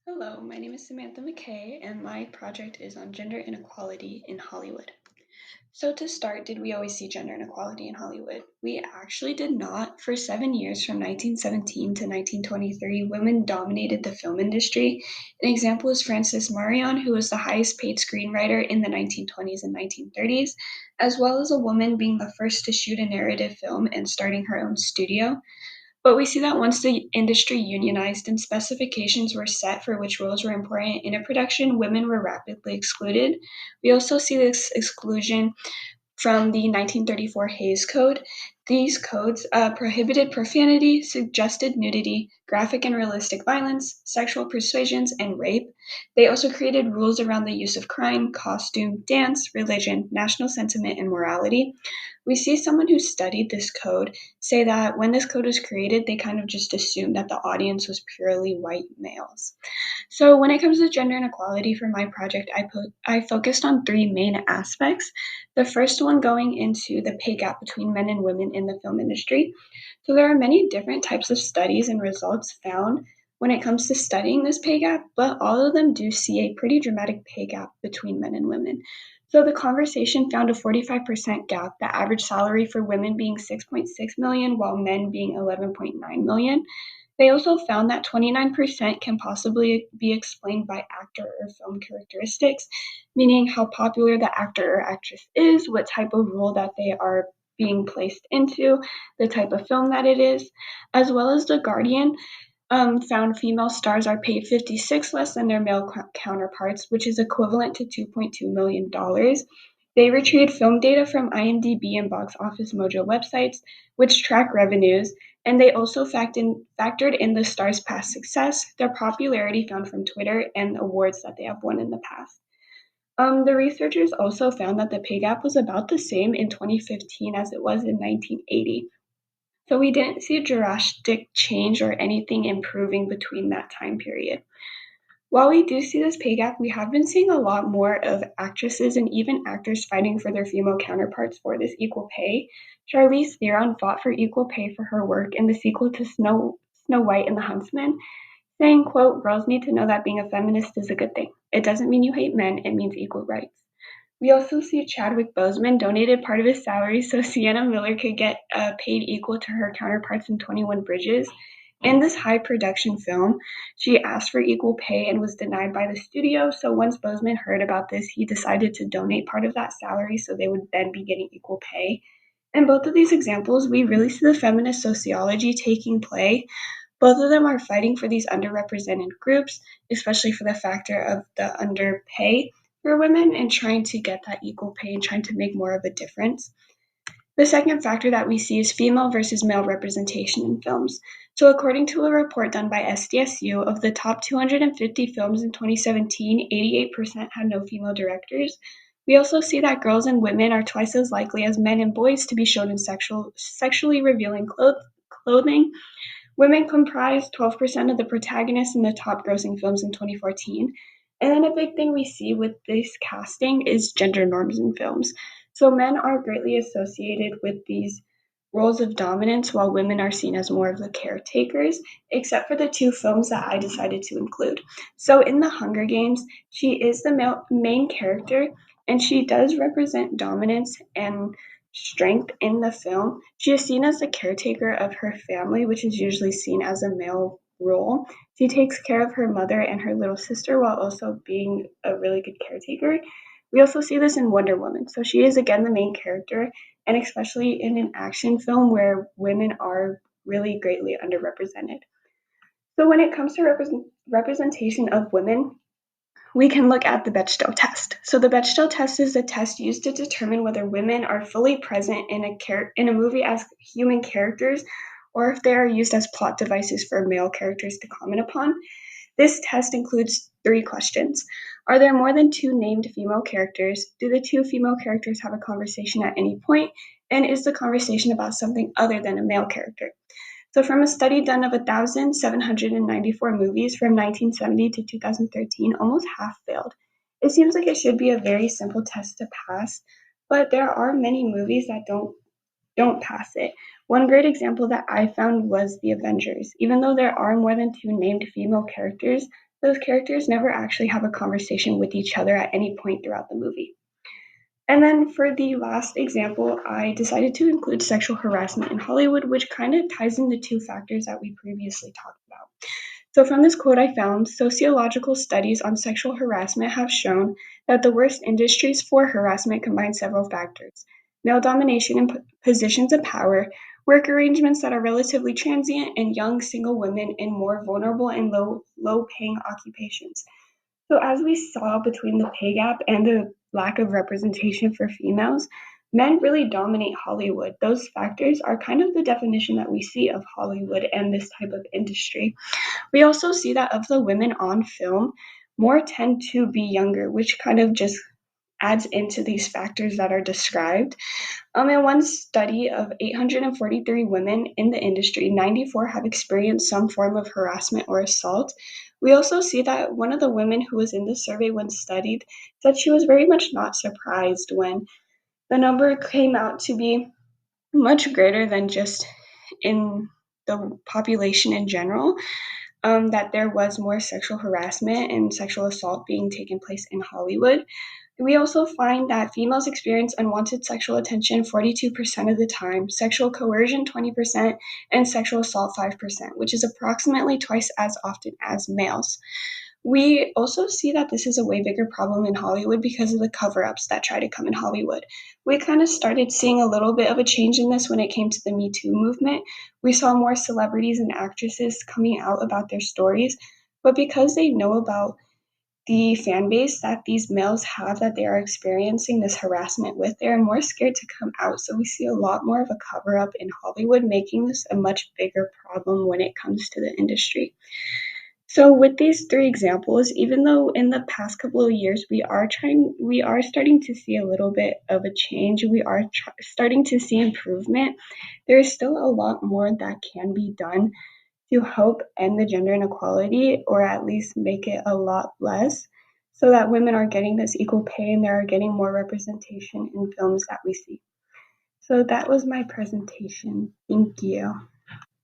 Hello, my name is Samantha McKay, and my project is on gender inequality in Hollywood. So, to start, did we always see gender inequality in Hollywood? We actually did not. For 7 years, from 1917 to 1923, women dominated the film industry. An example is Frances Marion, who was the highest paid screenwriter in the 1920s and 1930s, as well as a woman being the first to shoot a narrative film and starting her own studio. But we see that once the industry unionized and specifications were set for which roles were important in a production, women were rapidly excluded. We also see this exclusion from the 1934 Hays Code. These codes prohibited profanity, suggested nudity, graphic and realistic violence, sexual persuasions, and rape. They also created rules around the use of crime, costume, dance, religion, national sentiment, and morality. We see someone who studied this code say that when this code was created, they kind of just assumed that the audience was purely white males. So when it comes to gender inequality for my project, I focused on three main aspects. The first one going into the pay gap between men and women in the film industry. So there are many different types of studies and results found when it comes to studying this pay gap, but all of them do see a pretty dramatic pay gap between men and women. So the conversation found a 45% gap, the average salary for women being 6.6 million while men being 11.9 million. They also found that 29% can possibly be explained by actor or film characteristics, meaning how popular the actor or actress is, what type of role that they are being placed into, the type of film that it is, as well as The Guardian found female stars are paid 56 less than their male counterparts, which is equivalent to $2.2 million. They retrieved film data from IMDb and Box Office Mojo websites, which track revenues, and they also factored in the stars' past success, their popularity found from Twitter, and awards that they have won in the past. The researchers also found that the pay gap was about the same in 2015 as it was in 1980. So we didn't see a drastic change or anything improving between that time period. While we do see this pay gap, we have been seeing a lot more of actresses and even actors fighting for their female counterparts for this equal pay. Charlize Theron fought for equal pay for her work in the sequel to Snow White and the Huntsman, saying, quote, "Girls need to know that being a feminist is a good thing. It doesn't mean you hate men, it means equal rights." We also see Chadwick Boseman donated part of his salary so Sienna Miller could get paid equal to her counterparts in 21 Bridges. In this high production film, she asked for equal pay and was denied by the studio. So once Boseman heard about this, he decided to donate part of that salary so they would then be getting equal pay. In both of these examples, we really see the feminist sociology taking play. Both of them are fighting for these underrepresented groups, especially for the factor of the underpay for women and trying to get that equal pay and trying to make more of a difference. The second factor that we see is female versus male representation in films. So, according to a report done by SDSU, of the top 250 films in 2017, 88% had no female directors. We also see that girls and women are twice as likely as men and boys to be shown in sexually revealing clothing. Women comprised 12% of the protagonists in the top grossing films in 2014. And then a big thing we see with this casting is gender norms in films. So men are greatly associated with these roles of dominance while women are seen as more of the caretakers, except for the two films that I decided to include. So in The Hunger Games, she is the main character and she does represent dominance and strength in the film. She is seen as the caretaker of her family, which is usually seen as a male role. She takes care of her mother and her little sister while also being a really good caretaker. We also see this in Wonder Woman. So she is again the main character, and especially in an action film where women are really greatly underrepresented. So when it comes to representation of women, we can look at the Bechdel test. So the Bechdel test is a test used to determine whether women are fully present in a movie as human characters or if they are used as plot devices for male characters to comment upon. This test includes three questions. Are there more than two named female characters? Do the two female characters have a conversation at any point? And is the conversation about something other than a male character? So from a study done of 1,794 movies from 1970 to 2013, almost half failed. It seems like it should be a very simple test to pass, but there are many movies that don't pass it. One great example that I found was The Avengers. Even though there are more than two named female characters, those characters never actually have a conversation with each other at any point throughout the movie. And then for the last example, I decided to include sexual harassment in Hollywood, which kind of ties in the two factors that we previously talked about. So, from this quote I found, sociological studies on sexual harassment have shown that the worst industries for harassment combine several factors: male domination in positions of power, work arrangements that are relatively transient, and young single women in more vulnerable and low paying occupations. So, as we saw between the pay gap and the lack of representation for females, men really dominate Hollywood. Those factors are kind of the definition that we see of Hollywood and this type of industry. We also see that of the women on film, more tend to be younger, which kind of just adds into these factors that are described. In one study of 843 women in the industry, 94 have experienced some form of harassment or assault. We also see that one of the women who was in the survey when studied said she was very much not surprised when the number came out to be much greater than just in the population in general, that there was more sexual harassment and sexual assault being taken place in Hollywood. We also find that females experience unwanted sexual attention 42% of the time, sexual coercion 20%, and sexual assault 5%, which is approximately twice as often as males. We also see that this is a way bigger problem in Hollywood because of the cover ups that try to come in Hollywood. We kind of started seeing a little bit of a change in this when it came to the Me Too movement. We saw more celebrities and actresses coming out about their stories, but because they know about the fan base that these males have that they are experiencing this harassment with, they are more scared to come out. So we see a lot more of a cover up in Hollywood, making this a much bigger problem when it comes to the industry. So with these three examples, even though in the past couple of years we are starting to see a little bit of a change, we are starting to see improvement, there is still a lot more that can be done to help end the gender inequality, or at least make it a lot less, so that women are getting this equal pay and they are getting more representation in films that we see. So that was my presentation. Thank you.